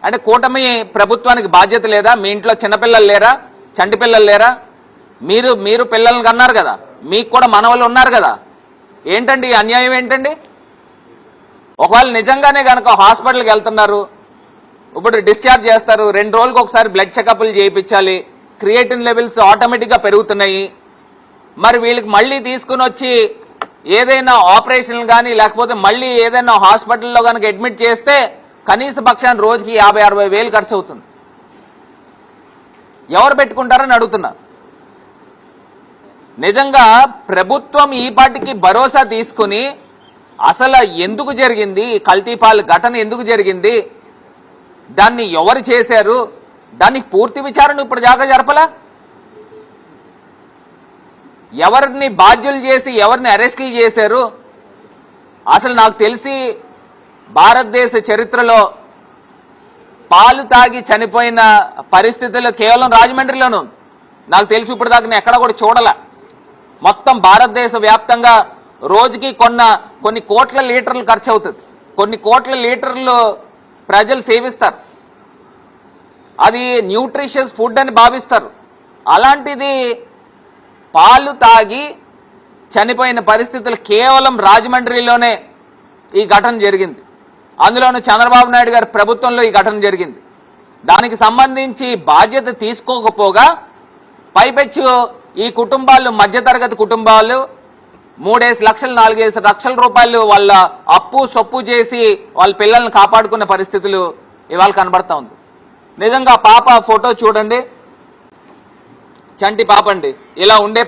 అంటే కూటమి ప్రభుత్వానికి బాధ్యత లేదా? మీ ఇంట్లో చిన్నపిల్లలు లేరా, చంటి పిల్లలు లేరా? మీరు పిల్లల్ని కన్నారు కదా, మీకు కూడా మనవలు ఉన్నారు కదా. ఏంటండి ఈ అన్యాయం ఏంటండి? ఒకవేళ నిజంగానే కనుక హాస్పిటల్కి వెళ్తున్నారు, ఇప్పుడు డిశ్చార్జ్ చేస్తారు, 2 రోజులకు ఒకసారి బ్లడ్ చెకప్లు చేయించాలి, క్రియేటిన్ లెవెల్స్ ఆటోమేటిక్గా పెరుగుతున్నాయి. మరి వీళ్ళకి మళ్ళీ తీసుకుని వచ్చి ఏదైనా ఆపరేషన్ కానీ లేకపోతే మళ్ళీ ఏదైనా హాస్పిటల్లో కనుక అడ్మిట్ చేస్తే కనీస పక్షాన్ని రోజుకి 50-60 వేలు ఖర్చు అవుతుంది. ఎవరు పెట్టుకుంటారని అడుగుతున్నా. నిజంగా ప్రభుత్వం ఈ పాటికి భరోసా తీసుకుని అసలు ఎందుకు జరిగింది, కల్తీపాలు ఘటన ఎందుకు జరిగింది, దాన్ని ఎవరు చేశారు, దానికి పూర్తి విచారణ ఇప్పుడు దాకా జరపలా? ఎవరిని బాధ్యులు చేసి ఎవరిని అరెస్టులు చేశారు? అసలు నాకు తెలిసి భారతదేశ చరిత్రలో పాలు తాగి చనిపోయిన పరిస్థితుల్లో కేవలం రాజమండ్రిలోనూ నాకు తెలిసి ఇప్పుడు దాకా నేను ఎక్కడ కూడా చూడలే. మొత్తం భారతదేశ వ్యాప్తంగా రోజుకి కొన్ని కోట్ల లీటర్లు ఖర్చు అవుతుంది, కొన్ని కోట్ల లీటర్లు ప్రజలు సేవిస్తారు, అది న్యూట్రిషియస్ ఫుడ్ అని భావిస్తారు. అలాంటిది పాలు తాగి చనిపోయిన పరిస్థితులు కేవలం రాజమండ్రిలోనే ఈ ఘటన జరిగింది. అందులోనూ చంద్రబాబు నాయుడు గారి ప్రభుత్వంలో ఈ ఘటన జరిగింది. దానికి సంబంధించి బాధ్యత తీసుకోకపోగా పైపెచ్చు ఈ కుటుంబాలు, మధ్యతరగతి కుటుంబాలు 3 లక్షలు 4 లక్షల రూపాయలు వాళ్ళ అప్పు సొప్పు చేసి వాళ్ళ పిల్లల్ని కాపాడుకునే పరిస్థితులు ఇవాళ కనబడతా ఉంది. నిజంగా పాప ఫోటో చూడండి, చంటి పాప అండి. ఇలా ఉండే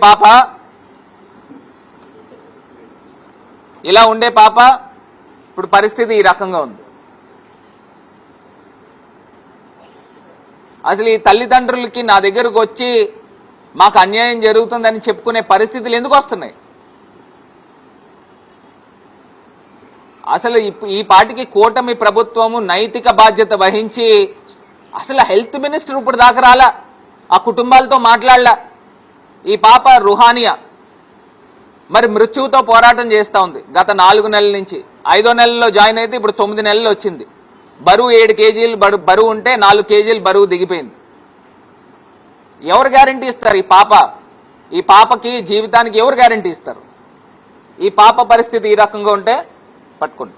పాప ఇప్పుడు పరిస్థితి ఈ రకంగా ఉంది. అసలు ఈ తల్లిదండ్రులకి నా దగ్గరకు వచ్చి మాకు అన్యాయం జరుగుతుందని చెప్పుకునే పరిస్థితులు ఎందుకు వస్తున్నాయి? అసలు ఈ పాటికి కూటమి ప్రభుత్వము నైతిక బాధ్యత వహించి అసలు హెల్త్ మినిస్టర్ ఇప్పుడు దాకా రాలా, ఆ కుటుంబాలతో మాట్లాడలా. ఈ పాప రుహానియా మరి మృత్యువుతో పోరాటం చేస్తూ ఉంది గత 4 నెలల నుంచి. 5వ నెలలో జాయిన్ అయితే ఇప్పుడు 9 నెలలు వచ్చింది. బరువు 7 కేజీలు బరువు ఉంటే 4 కేజీలు బరువు దిగిపోయింది. ఎవరు గ్యారంటీ ఇస్తారు? ఈ పాపకి జీవితానికి ఎవరు గ్యారంటీ ఇస్తారు? ఈ పాప పరిస్థితి ఈ రకంగా ఉంటే పట్టుకోండి.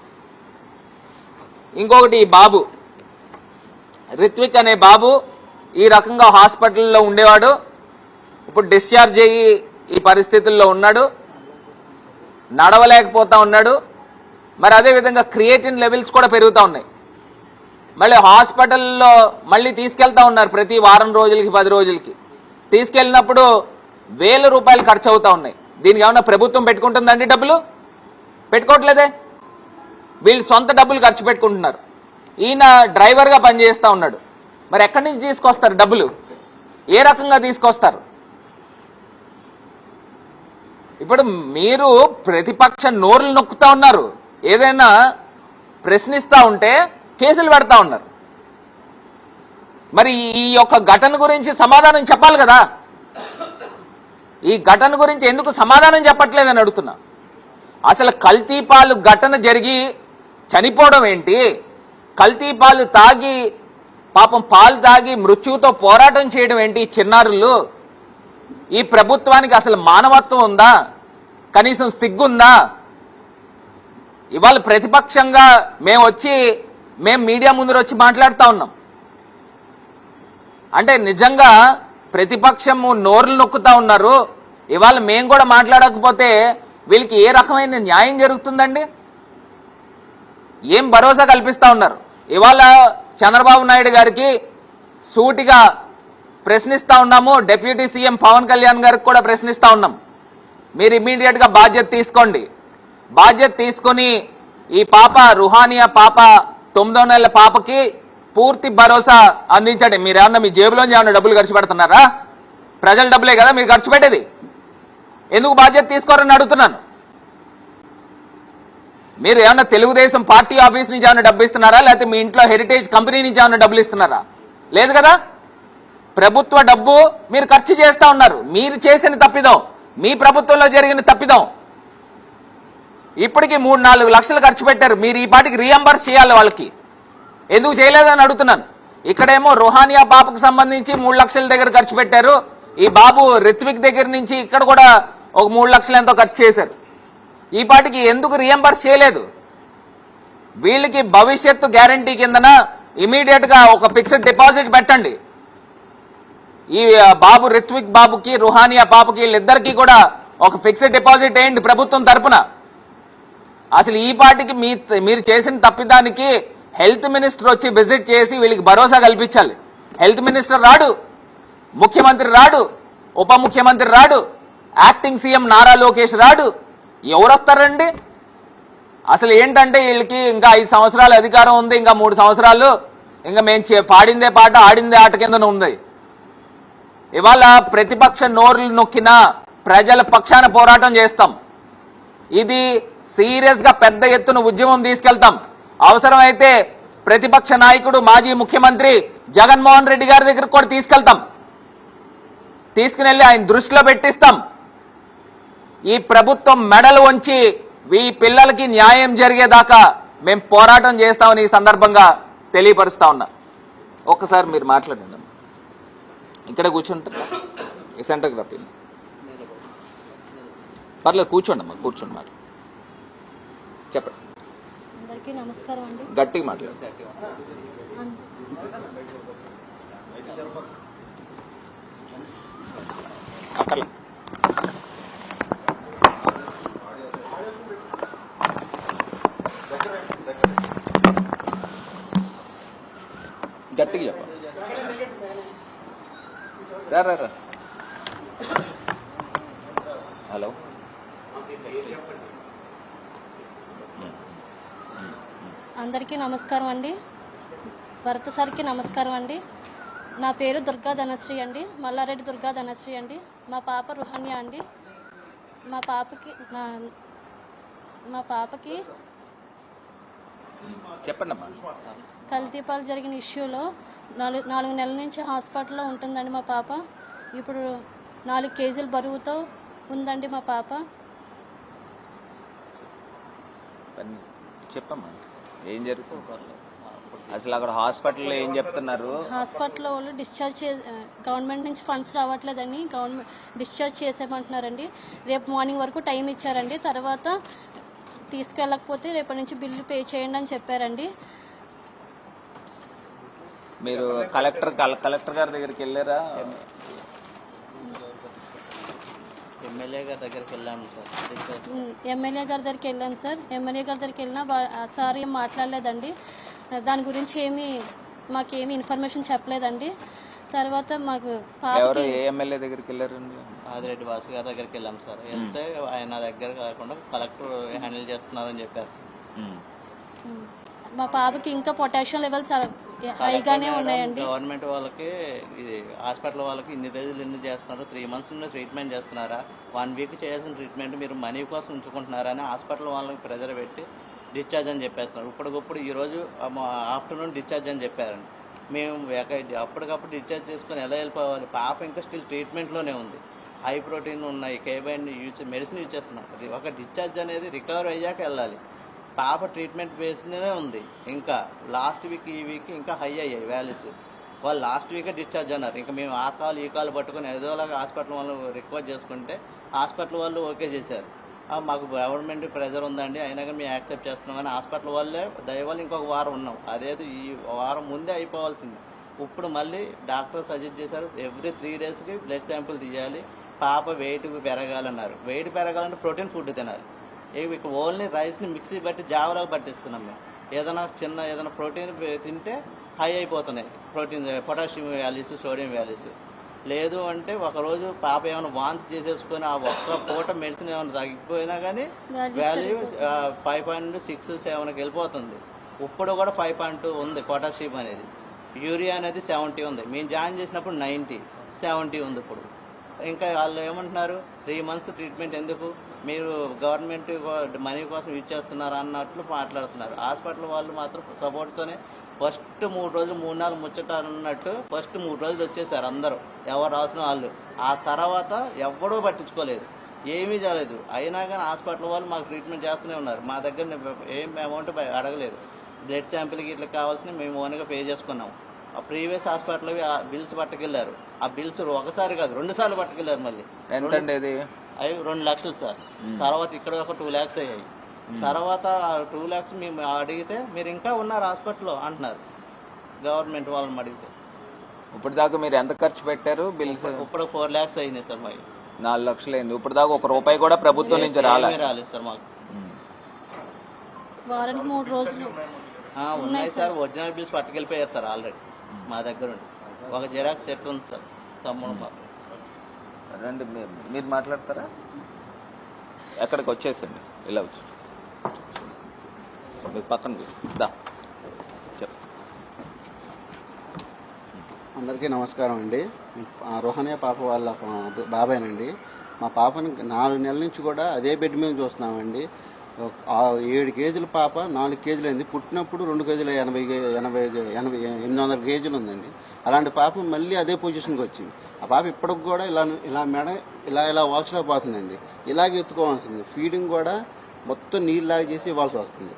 ఇంకొకటి, ఈ బాబు రిత్విక్ అనే బాబు ఈ రకంగా హాస్పిటల్లో ఉండేవాడు, ఇప్పుడు డిశ్చార్జ్ అయ్యి ఈ పరిస్థితుల్లో ఉన్నాడు, నడవలేకపోతా ఉన్నాడు. మరి అదేవిధంగా క్రియేటిన్ లెవెల్స్ కూడా పెరుగుతూ ఉన్నాయి. మళ్ళీ హాస్పిటల్లో మళ్ళీ తీసుకెళ్తా ఉన్నారు, ప్రతి వారం రోజులకి 10 రోజులకి తీసుకెళ్ళినప్పుడు 1000 రూపాయలు ఖర్చు అవుతా ఉన్నాయి. దీనికి ఏమన్నా ప్రభుత్వం పెట్టుకుంటుందండి? డబ్బులు పెట్టుకోవట్లేదే, వీళ్ళు సొంత డబ్బులు ఖర్చు పెట్టుకుంటున్నారు. ఈయన డ్రైవర్గా పనిచేస్తూ ఉన్నాడు, మరి ఎక్కడి నుంచి తీసుకొస్తారు డబ్బులు? ఏ రకంగా తీసుకొస్తారు? ఇప్పుడు మీరు ప్రతిపక్ష నోరులు నొక్కుతా ఉన్నారు, ఏదైనా ప్రశ్నిస్తూ ఉంటే కేసులు పెడతా ఉన్నారు. మరి ఈ యొక్క ఘటన గురించి సమాధానం చెప్పాలి కదా. ఈ ఘటన గురించి ఎందుకు సమాధానం చెప్పట్లేదని అడుగుతున్నా. అసలు కల్తీపాలు ఘటన జరిగి చనిపోవడం ఏంటి? కల్తీపాలు తాగి పాపం పాలు తాగి మృత్యువుతో పోరాటం చేయడం ఏంటి చిన్నారులు? ఈ ప్రభుత్వానికి అసలు మానవత్వం ఉందా? కనీసం సిగ్గుందా? ఇవాళ ప్రతిపక్షంగా మేము మీడియా ముందు వచ్చి మాట్లాడుతూ ఉన్నాం అంటే నిజంగా ప్రతిపక్షము నోర్లు నొక్కుతా ఉన్నారు. ఇవాళ మేము కూడా మాట్లాడకపోతే వీళ్ళకి ఏ రకమైన న్యాయం జరుగుతుందండి? ఏం భరోసా కల్పిస్తా ఉన్నారు? ఇవాళ చంద్రబాబు నాయుడు గారికి సూటిగా ప్రశ్నిస్తా ఉన్నాము, డిప్యూటీ సీఎం పవన్ కళ్యాణ్ గారికి కూడా ప్రశ్నిస్తా ఉన్నాం. మీరు ఇమ్మీడియట్ గా బాధ్యత తీసుకోండి. బాధ్యత తీసుకొని ఈ పాప రుహానియా పాప 9వ నెలల పాపకి పూర్తి భరోసా అందించండి. మీరేమన్నా మీ జేబులోంచి ఏమన్నా డబ్బులు ఖర్చు పెడుతున్నారా? ప్రజల డబ్బులే కదా మీరు ఖర్చు పెట్టేది. ఎందుకు బాధ్యత తీసుకోరని అడుగుతున్నాను. మీరు ఏమన్నా తెలుగుదేశం పార్టీ ఆఫీస్ నుంచి ఏమన్నా డబ్బు ఇస్తున్నారా, లేకపోతే మీ ఇంట్లో హెరిటేజ్ కంపెనీ నుంచి ఏమన్నా డబ్బులు ఇస్తున్నారా? లేదు కదా. ప్రభుత్వ డబ్బు మీరు ఖర్చు చేస్తా ఉన్నారు. మీరు చేసిన తప్పిదం, మీ ప్రభుత్వంలో జరిగిన తప్పిదం. ఇప్పటికీ 3-4 లక్షలు ఖర్చు పెట్టారు. మీరు ఈ పాటికి రీఎంబర్స్ చేయాలి వాళ్ళకి. ఎందుకు చేయలేదని అడుగుతున్నాను. ఇక్కడేమో రుహానియా పాపకు సంబంధించి 3 లక్షల దగ్గర ఖర్చు పెట్టారు. ఈ బాబు రిత్విక్ దగ్గర నుంచి ఇక్కడ కూడా ఒక 3 లక్షలు ఎంతో ఖర్చు చేశారు. ఈ పాటికి ఎందుకు రియంబర్స్ చేయలేదు? వీళ్ళకి భవిష్యత్తు గ్యారంటీ కిందన ఇమీడియట్ గా ఒక ఫిక్స్డ్ డిపాజిట్ పెట్టండి. ఈ బాబు రిత్విక్ బాబుకి రుహానియా పాపకి వీళ్ళిద్దరికీ కూడా ఒక ఫిక్స్డ్ డిపాజిట్ వేయండి ప్రభుత్వం తరపున. అసలు ఈ పాటికి మీరు చేసిన తప్పిదానికి హెల్త్ మినిస్టర్ వచ్చి విజిట్ చేసి వీళ్ళకి భరోసా కల్పించాలి. హెల్త్ మినిస్టర్ రాడు, ముఖ్యమంత్రి రాడు, ఉప ముఖ్యమంత్రి రాడు, యాక్టింగ్ సీఎం నారా లోకేష్ రాడు. ఎవరు వస్తారండి? అసలు ఏంటంటే వీళ్ళకి ఇంకా 5 సంవత్సరాలు అధికారం ఉంది, ఇంకా 3 సంవత్సరాలు ఇంకా మేము పాడిందే పాట ఆడిందే ఆట కింద ఉంది. ఇవాళ ప్రతిపక్ష నోర్లు నొక్కినా ప్రజల పక్షాన పోరాటం చేస్తాం. ఇది సీరియస్ గా పెద్ద ఎత్తున ఉద్యమం తీసుకెళ్తాం. అవసరమైతే ప్రతిపక్ష నాయకుడు మాజీ ముఖ్యమంత్రి జగన్మోహన్ రెడ్డి గారి దగ్గరకు కూడా తీసుకెళ్తాం. తీసుకుని ఆయన దృష్టిలో పెట్టిస్తాం. ఈ ప్రభుత్వం మెడలు వంచి ఈ పిల్లలకి న్యాయం జరిగేదాకా మేము పోరాటం చేస్తామని ఈ సందర్భంగా తెలియపరుస్తా ఉన్నా. ఒక్కసారి మీరు మాట్లాడండి. ఇక్కడ కూర్చుంటారా? సెంటర్కి రప్పింది పర్లేదు, కూర్చోండి అమ్మా, కూర్చోండి మాట చెప్పండి. అందరికీ నమస్కారం అండి. గట్టిగా మాట్లాడండి. అక్కడ గట్టిగా చెప్పండి. రా హలో, అందరికీ నమస్కారం అండి. భరత్ సార్కి నమస్కారం అండి. నా పేరు దుర్గా ధనశ్రీ అండి, మల్లారెడ్డి దుర్గా ధనశ్రీ అండి. మా పాప రుహానియా అండి. మా పాపకి చెప్పండి. కల్తీపాలు జరిగిన ఇష్యూలో 4 నెలల నుంచి హాస్పిటల్లో ఉంటుందండి మా పాప. ఇప్పుడు 4 కేజీల బరువుతో ఉందండి మా పాప. చెప్పమ్మా, ఏం జరుగుతుంది అసలు అక్కడ హాస్పిటల్లో? ఏం చెప్తున్నారు? హాస్పిటల్లో వాళ్ళు గవర్నమెంట్ నుంచి ఫండ్స్ రావట్లేదని డిశ్చార్జ్ చేసేయమంటున్నారండి. రేపు మార్నింగ్ వరకు టైం ఇచ్చారండి. తర్వాత తీసుకెళ్ళకపోతే రేపటి నుంచి బిల్లు పే చేయండి అని చెప్పారండి. మీరు కలెక్టర్ గారి దగ్గరికి వెళ్ళారా? ఎమ్మెల్యే గారి దగ్గరికి వెళ్ళాము సార్. ఎమ్మెల్యే గారి దగ్గరికి వెళ్ళాం సార్. ఎమ్మెల్యే గారి దగ్గరికి వెళ్ళినా సార్ ఏం మాట్లాడలేదండి. దాని గురించి మాకేమి ఇన్ఫర్మేషన్ చెప్పలేదండి. తర్వాత మాకు ఎమ్మెల్యే దగ్గరికి వెళ్ళారండి? ఆదిరెడ్డి వాసు గారి దగ్గరికి వెళ్ళాం సార్. వెళ్తే ఆయన దగ్గర కాకుండా కలెక్టర్ హ్యాండిల్ చేస్తున్నారని చెప్పారు సార్. మా పాపకి ఇంకా పొటాషియం లెవెల్స్ హైగానే ఉన్నాయండి. గవర్నమెంట్ వాళ్ళకి ఇది హాస్పిటల్ వాళ్ళకి ఇన్ని రోజులు ఎన్ని చేస్తున్నారు? 3 months నుండి ట్రీట్మెంట్ చేస్తున్నారా? 1 week చేయాల్సిన ట్రీట్మెంట్ మీరు మనీ కోసం ఉంచుకుంటున్నారా అని హాస్పిటల్ వాళ్ళకి ప్రెజర్ పెట్టి డిశ్చార్జ్ అని చెప్పేస్తున్నారు. ఇప్పటికప్పుడు ఈరోజు ఆఫ్టర్నూన్ డిశ్చార్జ్ అని చెప్పారండి. మేము అప్పటికప్పుడు డిశ్చార్జ్ చేసుకుని ఎలా వెళ్ళిపోవాలి? పాప ఇంకా స్టిల్ ట్రీట్మెంట్లోనే ఉంది. హై ప్రోటీన్ ఉన్నాయి, కేబైన్ మెడిసిన్ యూజ్ చేస్తున్నాం. ఒక డిశ్చార్జ్ అనేది రికవర్ అయ్యాక వెళ్ళాలి. పాప ట్రీట్మెంట్ బేస్నే ఉంది. ఇంకా లాస్ట్ వీక్ ఈ వీక్ ఇంకా హై అయ్యాయి వాల్యూస్. వాళ్ళు లాస్ట్ వీకే డిశ్చార్జ్ అన్నారు. ఇంకా మేము ఆ కాలు ఈ కాలు పట్టుకుని ఏదోలాగా హాస్పిటల్ వాళ్ళు రిక్వెస్ట్ చేసుకుంటే హాస్పిటల్ వాళ్ళు ఓకే చేశారు. మాకు గవర్నమెంట్ ప్రెజర్ ఉందండి, అయినా కానీ మేము యాక్సెప్ట్ చేస్తున్నాం. కానీ హాస్పిటల్ వాళ్ళే దయవల్ల ఇంకొక వారం ఉన్నాం. అదేదో ఈ వారం ముందే అయిపోవాల్సింది. ఇప్పుడు మళ్ళీ డాక్టర్ సజెస్ట్ చేశారు ఎవ్రీ 3 daysకి బ్లడ్ శాంపుల్ తీయాలి. పాప వెయిట్ పెరగాలన్నారు. వెయిట్ పెరగాలంటే ప్రోటీన్ ఫుడ్ తినాలి. ఇక్కడ ఓన్లీ రైస్ని మిక్సీ బట్టి జావలాగా పట్టిస్తున్నాం మేము. ఏదైనా ప్రోటీన్ తింటే హై అయిపోతున్నాయి protein, potassium values, sodium values. లేదు అంటే ఒకరోజు పాప ఏమైనా వాంతి చేసేసుకొని ఆ ఒక్క పూట మెడిసిన్ ఏమైనా తగ్గిపోయినా కానీ వాల్యూ 5.6, 7కి వెళ్ళిపోతుంది. ఇప్పుడు కూడా 5.2 ఉంది పొటాషియం అనేది. యూరియా అనేది 70 ఉంది. మేము జాయిన్ చేసినప్పుడు 90, 70 ఉంది ఇప్పుడు. ఇంకా వాళ్ళు ఏమంటున్నారు 3 months ట్రీట్మెంట్ ఎందుకు, మీరు గవర్నమెంట్ మనీ కోసం యూజ్ చేస్తున్నారా అన్నట్లు మాట్లాడుతున్నారు. హాస్పిటల్ వాళ్ళు మాత్రం సపోర్ట్తోనే ఫస్ట్ 3 రోజులు 3-4 ముచ్చటాలు ఉన్నట్టు ఫస్ట్ 3 రోజులు వచ్చేసారు అందరూ, ఎవరు రాసిన వాళ్ళు. ఆ తర్వాత ఎవడో పట్టించుకోలేదు, ఏమీ చేయలేదు. అయినా కానీ హాస్పిటల్ వాళ్ళు మాకు ట్రీట్మెంట్ చేస్తూనే ఉన్నారు. మా దగ్గర ఏం అమౌంట్ అడగలేదు. బ్లడ్ శాంపిల్కి ఇట్లా కావాల్సిన మేము ఓన్గా పే చేసుకున్నాం. ఆ ప్రీవియస్ హాస్పిటల్వి ఆ బిల్స్ పట్టుకెళ్ళారు. ఆ బిల్స్ ఒకసారి కాదు 2 సార్లు పట్టుకెళ్ళారు. మళ్ళీ ఎంతండి అది? అవి 2 లక్షలు సార్. తర్వాత ఇక్కడ ఒక 2 lakhs అయ్యాయి. తర్వాత 2 lakhs మేము అడిగితే మీరు ఇంకా ఉన్నారు హాస్పిటల్లో అంటున్నారు గవర్నమెంట్ వాళ్ళని అడిగితే. ఇప్పుడు దాకా మీరు ఎంత ఖర్చు పెట్టారు బిల్స్? ఇప్పుడు 4 lakhs అయినాయి సార్. మాకు 4 లక్షలు అయింది. ఇప్పుడు దాకా ₹1 కూడా ప్రభుత్వం నుంచి రాలేదు సార్. మాకు వారానికి 3 రోజులు ఉన్నాయి సార్. ఒరిజినల్ బిల్స్ పట్టుకెళ్ళిపోయారు సార్ ఆల్రెడీ మా దగ్గర ఉండి. ఒక జిరాక్స్ సెట్ ఉంది సార్. తమ్ముడు రండి, మీరు మాట్లాడతారా? ఎక్కడికి వచ్చేసండి, ఇలా వచ్చి పక్కన దా. అందరికీ నమస్కారం అండి. రోహనయ్య పాప వాళ్ళ బాబాయ్నండి. మా పాపని 4 నెలల నుంచి కూడా అదే బెడ్ మీద చూస్తున్నామండి. 7 కేజీల పాప 4 కేజీలు అయింది. పుట్టినప్పుడు 2 కేజీల 800 కేజీలు ఉందండి. అలాంటి పాప మళ్ళీ అదే పొజిషన్కి వచ్చింది. ఆ పాప ఇప్పటికి కూడా ఇలా మెడ ఇలా వాల్చలేకపోతుందండి. ఇలాగే ఎత్తుకోవాల్సింది. ఫీడింగ్ కూడా మొత్తం నీళ్ళలాగా చేసి ఇవ్వాల్సి వస్తుంది.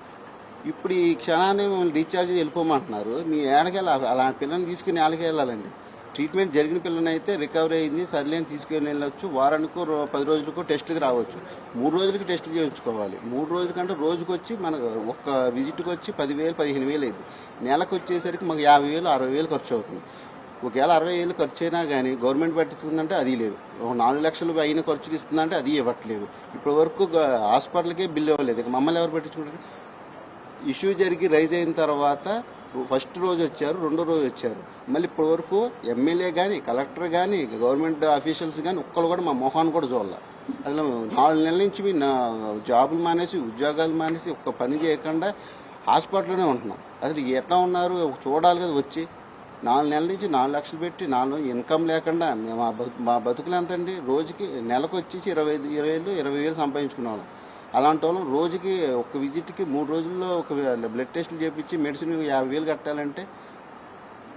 ఇప్పుడు ఈ క్షణాన్ని మిమ్మల్ని డిశ్చార్జ్ వెళ్ళిపోమంటున్నారు. మీ ఏడకెళ్ళి అలాంటి పిల్లల్ని తీసుకుని ఏడకి వెళ్ళాలండి. ట్రీట్మెంట్ జరిగిన పిల్లని అయితే రికవరీ అయింది, సర్లేని తీసుకుని వెళ్ళొచ్చు. వారానికో 10 రోజులకో టెస్టులకు రావచ్చు. 3 రోజులకి టెస్టులు చేయించుకోవాలి. 3 రోజుల కంటే రోజుకి వచ్చి మనకు ఒక్క విజిట్కి వచ్చి 10,000 15,000 అయింది. నెలకు వచ్చేసరికి మాకు 50,000 60,000 ఖర్చు అవుతుంది. ఒకవేళ 60,000 ఖర్చు అయినా కానీ గవర్నమెంట్ పట్టిస్తుందంటే అది లేదు. 4 లక్షలు అయిన ఖర్చులు ఇస్తుందంటే అది ఇవ్వట్లేదు. ఇప్పటి వరకు హాస్పిటల్కే బిల్లు ఇవ్వలేదు. ఇక మమ్మల్ని ఎవరు పట్టించుకుంటారు? ఇష్యూ జరిగి రైజ్ అయిన తర్వాత ఫస్ట్ రోజు వచ్చారు, 2వ రోజు వచ్చారు. మళ్ళీ ఇప్పటి వరకు ఎమ్మెల్యే కానీ కలెక్టర్ కానీ గవర్నమెంట్ అఫీషియల్స్ కానీ ఒక్కరు కూడా మా మొహాన్ని కూడా చూడాల. అసలు 4 నెలల నుంచి మీ జాబులు మానేసి ఉద్యోగాలు మానేసి ఒక్క పని చేయకుండా హాస్పిటల్లోనే ఉంటున్నాం. అసలు ఎట్లా ఉన్నారు చూడాలి కదా. వచ్చి 4 నెలల నుంచి 4 లక్షలు పెట్టి 4 ఇన్కమ్ లేకుండా మా బతుకులు ఎంత అండి? రోజుకి నెలకు వచ్చేసి 20,000 సంపాదించుకున్నాం. అలాంటి వాళ్ళం రోజుకి ఒక విజిట్కి 3 రోజుల్లో ఒక బ్లడ్ టెస్టులు చేయించి మెడిసిన్ 50,000 కట్టాలంటే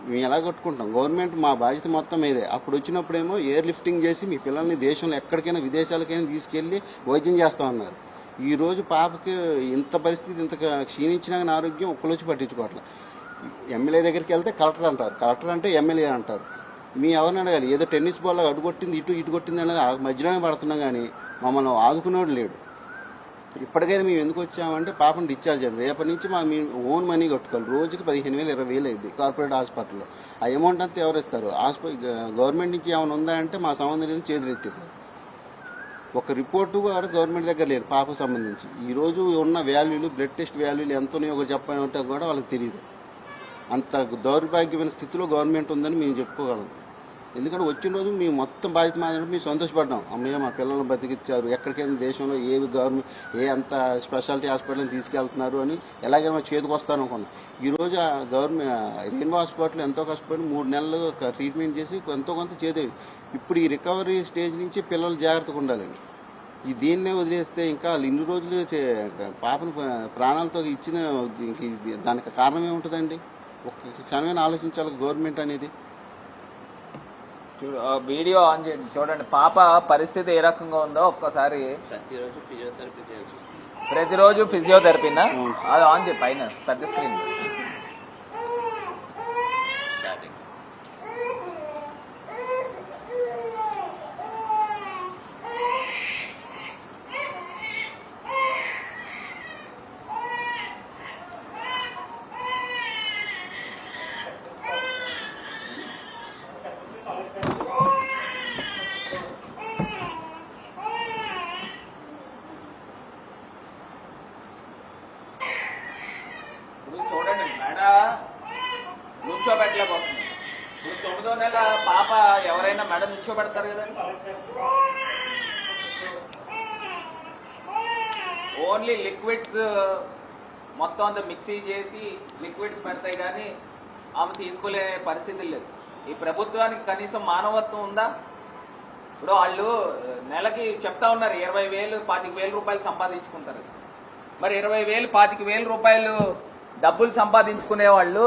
మేము ఎలా కట్టుకుంటాం? గవర్నమెంట్ మా బాధ్యత మొత్తం ఇదే. అప్పుడు వచ్చినప్పుడేమో ఎయిర్ లిఫ్టింగ్ చేసి మీ పిల్లల్ని దేశంలో ఎక్కడికైనా విదేశాలకైనా తీసుకెళ్లి వైద్యం చేస్తామన్నారు. ఈ రోజు పాపకి ఇంత పరిస్థితి, ఇంత క్షీణించినా ఆరోగ్యం ఒక్కరు వచ్చి పట్టించుకోవట్లేదు. ఎమ్మెల్యే దగ్గరికి వెళ్తే కలెక్టర్ అంటారు, కలెక్టర్ అంటే ఎమ్మెల్యే అంటారు. మీ ఎవరిని అడగాలి? ఏదో టెన్నిస్ బాల్ అటు కొట్టింది ఇటు కొట్టింది అని మధ్యలోనే పడుతున్నాం కానీ మమ్మల్ని ఆదుకునేవాడు లేడు. ఇప్పటికైనా మేము ఎందుకు వచ్చామంటే పాపను డిశ్చార్జ్ చేయాలి. రేపటి నుంచి మీ ఓన్ మనీ కట్టుకోవాలి. రోజుకి 15,000 20,000 అయింది కార్పొరేట్ హాస్పిటల్లో. ఆ అమౌంట్ అంతా ఎవరు ఇస్తారు? గవర్నమెంట్ నుంచి ఏమైనా ఉందా అంటే మా సంబంధం లేదు, చేతులు ఎత్తేసారు. ఒక రిపోర్టు కూడా గవర్నమెంట్ దగ్గర లేదు పాపకు సంబంధించి. ఈ రోజు ఉన్న వాల్యూలు, బ్లడ్ టెస్ట్ వాల్యూలు ఎంత ఉన్నాయో చెప్పాలంటే కూడా వాళ్ళకి తెలియదు. అంత దౌర్భాగ్యమైన స్థితిలో గవర్నమెంట్ ఉందని మేము చెప్పుకోగలం. ఎందుకంటే వచ్చిన రోజు మేము మొత్తం బాధ్యత మాదిరి మేము సంతోషపడ్డాం. అమ్మయ్య మా పిల్లలను బతికిచ్చారు, ఎక్కడికైనా దేశంలో ఏ గవర్నమెంట్ అంత స్పెషాలిటీ హాస్పిటల్ని తీసుకెళ్తున్నారు అని ఎలాగైనా మా చేతికి వస్తాను అనుకున్నాం. ఈరోజు ఆ గవర్నమెంట్ రెయిన్బో హాస్పిటల్ ఎంతో కష్టపడి 3 నెలలు ట్రీట్మెంట్ చేసి ఎంతో కొంత చేసేది. ఇప్పుడు ఈ రికవరీ స్టేజ్ నుంచి పిల్లలు జాగ్రత్తగా ఉండాలండి. దీన్నే వదిలేస్తే ఇంకా ఇన్ని రోజులు పాపను ప్రాణాలతో ఇచ్చిన దానికి కారణం ఏముంటుందండి? ఒక్క క్షణమైన ఆలోచించాలి గవర్నమెంట్ అనేది. వీడియో ఆన్ చేయండి, చూడండి పాప పరిస్థితి ఏ రకంగా ఉందో ఒక్కసారి. ప్రతిరోజు ఫిజియోథెరపీనా? అది ఆన్ చేయి పైన పెద్ద స్క్రీన్. చూడండి మేడ నుంచోబెట్టలేకపోతుంది. ఇప్పుడు 9వ నెల పాప ఎవరైనా మెడ నుంచోబెడతారు కదండి. ఓన్లీ లిక్విడ్స్ మొత్తం అంతా మిక్సీ చేసి లిక్విడ్స్ పెడతాయి కానీ ఆమె తీసుకోలే పరిస్థితి లేదు. ఈ ప్రభుత్వానికి కనీసం మానవత్వం ఉందా? ఇప్పుడు వాళ్ళు నెలకి చెప్తా ఉన్నారు 20,000 25,000 రూపాయలు సంపాదించుకుంటారు. మరి 20,000 25,000 రూపాయలు డబ్బులు సంపాదించుకునే వాళ్ళు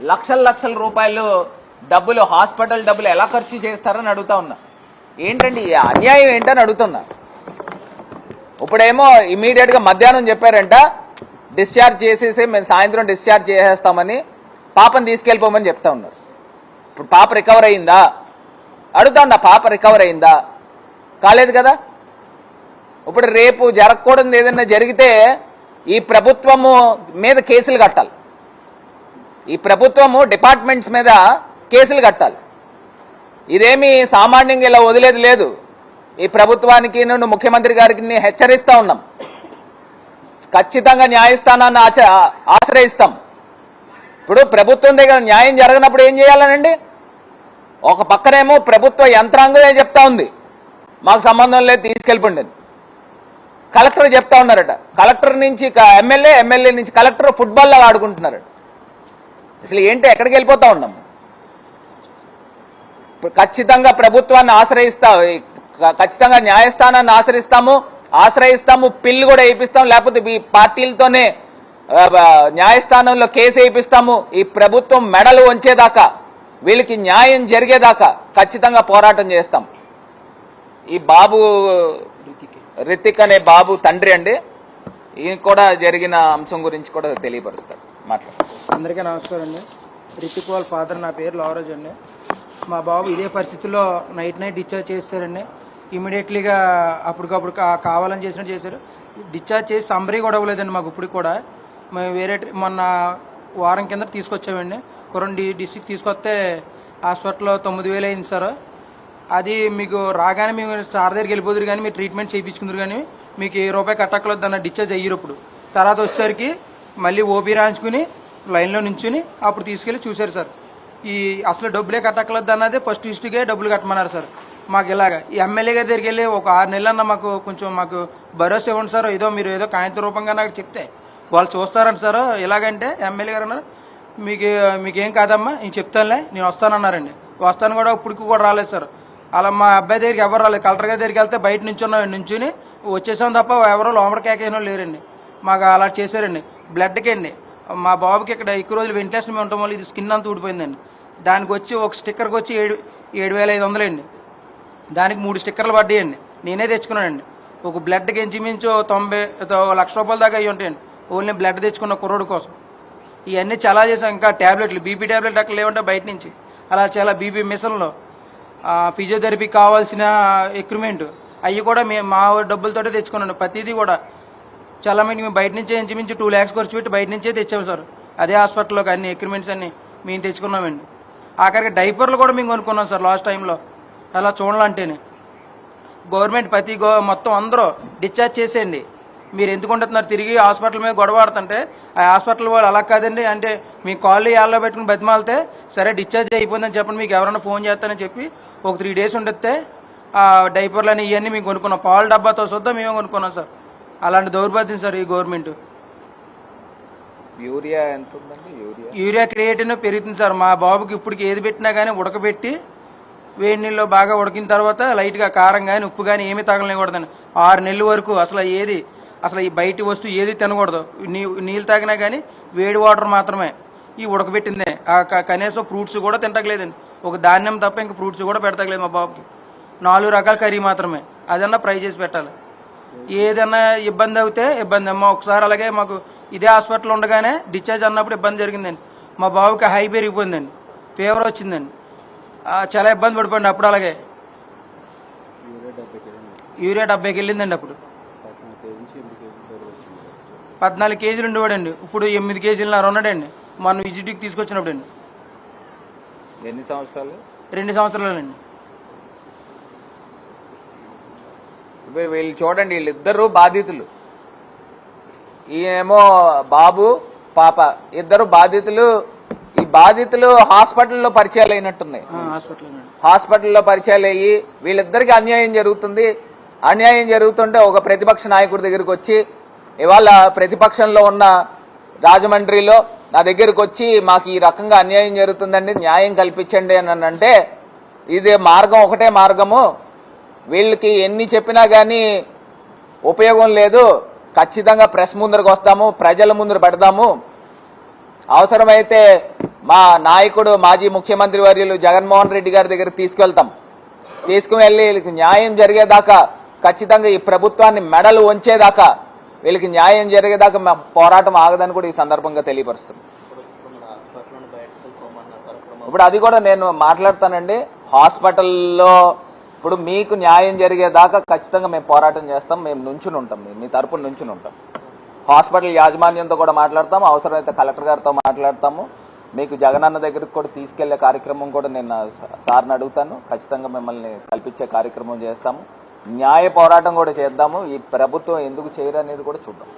లక్షల రూపాయలు డబ్బులు హాస్పిటల్ డబ్బులు ఎలా ఖర్చు చేస్తారని అడుగుతా ఉన్నా. ఏంటండి అన్యాయం ఏంటని అడుగుతున్నా. ఇప్పుడేమో ఇమీడియట్ గా మధ్యాహ్నం చెప్పారంట డిశ్చార్జ్ చేసేసి మేము సాయంత్రం డిశ్చార్జ్ చేసేస్తామని పాపని తీసుకెళ్ళిపోమని చెప్తా ఉన్నారు. ఇప్పుడు పాప రికవర్ అయిందా అడుగుతా ఉన్నా, పాప రికవర్ అయిందా? కాలేదు కదా. ఇప్పుడు రేపు జరగకూడదు ఏదైనా జరిగితే ఈ ప్రభుత్వము మీద కేసులు కట్టాలి, ఈ ప్రభుత్వము డిపార్ట్మెంట్స్ మీద కేసులు కట్టాలి. ఇదేమి సామాన్యంగా ఇలా వదిలేది లేదు. ఈ ప్రభుత్వానికి నేను ముఖ్యమంత్రి గారికి హెచ్చరిస్తా ఉన్నాం, ఖచ్చితంగా న్యాయస్థానాన్ని ఆశ్రయిస్తాం. ఇప్పుడు ప్రభుత్వం దగ్గర న్యాయం జరగనప్పుడు ఏం చేయాలనండి? ఒక పక్కనేమో ప్రభుత్వ యంత్రాంగమే చెప్తా ఉంది మాకు సంబంధం లేదు తీసుకెళ్ళిపోండి, కలెక్టర్ చెప్తా ఉన్నారట. కలెక్టర్ నుంచి ఎమ్మెల్యే నుంచి కలెక్టర్ ఫుట్బాల్ లాగా ఆడుకుంటున్నారట. అసలు ఏంటి, ఎక్కడికి వెళ్ళిపోతా ఉన్నాము? ఖచ్చితంగా ప్రభుత్వాన్ని ఖచ్చితంగా న్యాయస్థానాన్ని ఆశ్రయిస్తాము, పిల్లు కూడా వేయిస్తాము, లేకపోతే ఈ పార్టీలతోనే న్యాయస్థానంలో కేసు వేయిస్తాము. ఈ ప్రభుత్వం మెడలు వంచేదాకా, వీళ్ళకి న్యాయం జరిగేదాకా ఖచ్చితంగా పోరాటం చేస్తాం. ఈ బాబు రితిక్ అనే బాబు తండ్రి అండి, ఈయన కూడా జరిగిన అంశం గురించి కూడా తెలియపరుస్తాడు, మాట్లాడు. అందరికీ నమస్కారం అండి. రితిక్ వాళ్ళ ఫాదర్, నా పేరు లావరాజ్ అండి. మా బాబు ఇదే పరిస్థితుల్లో నైట్ డిశ్చార్జ్ చేస్తారండి. ఇమీడియట్లీగా అప్పటికప్పుడు కావాలని చేసినట్టు చేశారు. డిశ్చార్జ్ చేసి సంబరీ కూడా అవ్వలేదండి మాకు. ఇప్పుడు కూడా మేము మొన్న వారం కింద తీసుకొచ్చామండి. కొరండి డిస్ట్రిక్ట్ తీసుకొస్తే హాస్పిటల్లో 9,000 అయింది సార్. అది మీకు రాగానే మేము సార్ దగ్గరికి వెళ్ళిపోదురు కానీ మీరు ట్రీట్మెంట్ చేయించుకుందరు కానీ మీకు ₹1 కట్టక్కలేదు అన్న డిశ్చార్జ్ అయ్యారు. ఇప్పుడు తర్వాత వచ్చేసరికి మళ్ళీ ఓపీ రాయించుకుని లైన్లో నుంచుని అప్పుడు తీసుకెళ్ళి చూశారు సార్. ఈ అసలు డబ్బులే కట్టక్కలేదు అన్నదే ఫస్ట్ హిస్టరీకే డబ్బులు కట్టమన్నారు సార్. మాకు ఇలాగా ఈ ఎమ్మెల్యే గారి దగ్గరికి వెళ్ళి ఒక 6 నెలలన్నా మాకు భరోసా ఇవ్వండి సార్, మీరు ఏదో కాగిత రూపంగా నాకు చెప్తే వాళ్ళు చూస్తారంట సార్. ఎలాగంటే ఎమ్మెల్యే గారు అన్నారు మీకేం కాదమ్మా నేను చెప్తానులే, నేను వస్తానన్నారండి. వస్తాను కూడా ఇప్పటికి కూడా రాలేదు సార్. అలా మా అబ్బాయి దగ్గరికి ఎవరు రాలేదు. కలెక్టర్ గారి దగ్గరికి వెళ్తే బయట నుంచుని వచ్చేసాం తప్ప ఎవరో లోపల కేకేనో లేరండి. మాకు అలా చేశారండి. బ్లడ్కి అండి మా బాబుకి ఇక్కడ ఎక్కువ రోజులు వెంటిలేషన్ ఉండటం వల్ల ఇది స్కిన్ అంతా ఊడిపోయిందండి. దానికి వచ్చి ఒక స్టిక్కర్కి వచ్చి 7,500 అండి. దానికి 3 స్టిక్కర్లు పడ్డాయండి. నేనే తెచ్చుకున్నానండి. ఒక బ్లడ్కి ఇంచుమించు 90 లక్ష రూపాయల దాకా అయ్యి ఉంటాయండి. ఓన్లీ బ్లడ్ తెచ్చుకున్న కుర్రోడు కోసం. ఇవన్నీ చాలా చేసాం. ఇంకా ట్యాబ్లెట్లు, బీపీ ట్యాబ్లెట్ అక్కడ లేవంటే బయట నుంచి అలా చాలా బీపీ మిషన్లో ఫిజియోథెరపీ కావాల్సిన ఎక్విప్మెంట్ అవి కూడా మేము మా డబ్బులతోటే తెచ్చుకున్నాను. ప్రతిదీ కూడా చాలా మంది మేము బయట నుంచే ఇంచుమించు 2 lakhs ఖర్చు పెట్టి బయట నుంచే తెచ్చాము సార్. అదే హాస్పిటల్లోకి అన్ని ఎక్విప్మెంట్స్ అన్ని మేము తెచ్చుకున్నామండి. ఆఖరికి డైపర్లు కూడా మేము కొనుక్కున్నాం సార్ లాస్ట్ టైంలో. అలా చూడాలంటేనే గవర్నమెంట్ మొత్తం అందరూ డిశ్చార్జ్ చేసేయండి, మీరు ఎందుకు ఉంటున్నారు తిరిగి హాస్పిటల్ మీద గొడవ ఆడుతుంటే ఆ హాస్పిటల్ వాళ్ళు అలా కాదండి అంటే మీ కాళ్ళు ఏళ్ళలో పెట్టుకుని బతిమాలితే సరే డిశ్చార్జ్ అయిపోయిందని చెప్పండి, మీకు ఎవరైనా ఫోన్ చేస్తానని చెప్పి ఒక 3 days ఉండొస్తే ఆ డైపర్లు అని ఇవన్నీ మేము కొనుక్కున్నాం. పాలు డబ్బాతో సుద్దా మేమే కొనుక్కున్నాం సార్. అలాంటి దౌర్భాగ్యం సార్ ఈ గవర్నమెంట్. యూరియా ఎంత ఉందండి? యూరియా క్రియేటిన్ పెరుగుతుంది సార్. మా బాబుకి ఇప్పటికి ఏది పెట్టినా కానీ ఉడకబెట్టి వేడి నీళ్ళలో బాగా ఉడికిన తర్వాత లైట్గా కారం కానీ ఉప్పు కానీ ఏమీ తగలనికూడదండి. 6 నెలల వరకు అసలు ఈ బయటి వస్తువు ఏది తినకూడదు. నీళ్ళు తాగినా కానీ వేడి వాటర్ మాత్రమే, ఈ ఉడకబెట్టిందే. కనీసం ఫ్రూట్స్ కూడా తింటగలేదండి. ఒక ధాన్యం తప్ప ఇంకా ఫ్రూట్స్ కూడా పెడతగలేదు మా బాబుకి. 4 రకాల కర్రీ మాత్రమే, అదన్నా ఫ్రై చేసి పెట్టాలి. ఏదన్నా ఇబ్బంది అవుతే ఇబ్బంది అమ్మ. ఒకసారి అలాగే మాకు ఇదే హాస్పిటల్ ఉండగానే డిశ్చార్జ్ అన్నప్పుడు ఇబ్బంది జరిగిందండి. మా బాబుకి హై పెరిగిపోయిందండి, ఫీవర్ వచ్చిందండి, చాలా ఇబ్బంది పడిపోయింది. అప్పుడు అలాగే యూరియా 70కి వెళ్ళిందండి. అప్పుడు 14 కేజీలు ఉండేవాడండి. ఇప్పుడు 8 కేజీలన్నర ఉన్నాడండి. మన విజిట్కి తీసుకొచ్చినప్పుడు అండి. ఎన్ని సంవత్సరాలు? 2 సంవత్సరాలండి. వీళ్ళు చూడండి, వీళ్ళిద్దరూ బాధితులు. ఈయనేమో బాబు పాప, ఇద్దరు బాధితులు. ఈ బాధితులు హాస్పిటల్లో పరిచయాలు అయినట్టున్నాయి. హాస్పిటల్లో పరిచయాలు అయ్యి వీళ్ళిద్దరికి అన్యాయం జరుగుతుంది. అన్యాయం జరుగుతుంటే ఒక ప్రతిపక్ష నాయకుడి దగ్గరికి వచ్చి, ఇవాళ ప్రతిపక్షంలో ఉన్న రాజమండ్రిలో నా దగ్గరకు వచ్చి మాకు ఈ రకంగా అన్యాయం జరుగుతుందండి, న్యాయం కల్పించండి అని అంటే, ఇదే మార్గం, ఒకటే మార్గము. వీళ్ళకి ఎన్ని చెప్పినా కానీ ఉపయోగం లేదు. ఖచ్చితంగా ప్రెస్ ముందరకు వస్తాము, ప్రజల ముందర పెడదాము. అవసరమైతే మా నాయకుడు మాజీ ముఖ్యమంత్రి వర్యులు జగన్మోహన్ రెడ్డి గారి దగ్గరికి తీసుకువెళ్తాం. తీసుకువెళ్ళి వీళ్ళకి న్యాయం జరిగేదాకా, ఖచ్చితంగా ఈ ప్రభుత్వాన్ని మెడలు వంచేదాకా వీళ్ళకి న్యాయం జరిగేదాకా మా పోరాటం ఆగదని కూడా ఈ సందర్భంగా తెలియపరుస్తుంది. ఇప్పుడు అది కూడా నేను మాట్లాడతానండి. హాస్పిటల్లో ఇప్పుడు మీకు న్యాయం జరిగేదాకా ఖచ్చితంగా మేము పోరాటం చేస్తాం, మేము నుంచుని ఉంటాం, మీ తరపున నుంచుని ఉంటాం. హాస్పిటల్ యాజమాన్యంతో కూడా మాట్లాడతాము, అవసరమైతే కలెక్టర్ గారితో మాట్లాడతాము. మీకు జగనన్న దగ్గరికి కూడా తీసుకెళ్లే కార్యక్రమం కూడా నేను సార్ని అడుగుతాను. ఖచ్చితంగా మిమ్మల్ని కల్పించే కార్యక్రమం చేస్తాము. న్యాయ పోరాటం కూడా చేద్దాము. ఈ ప్రభుత్వం ఎందుకు చేయరు అనేది కూడా చూద్దాం.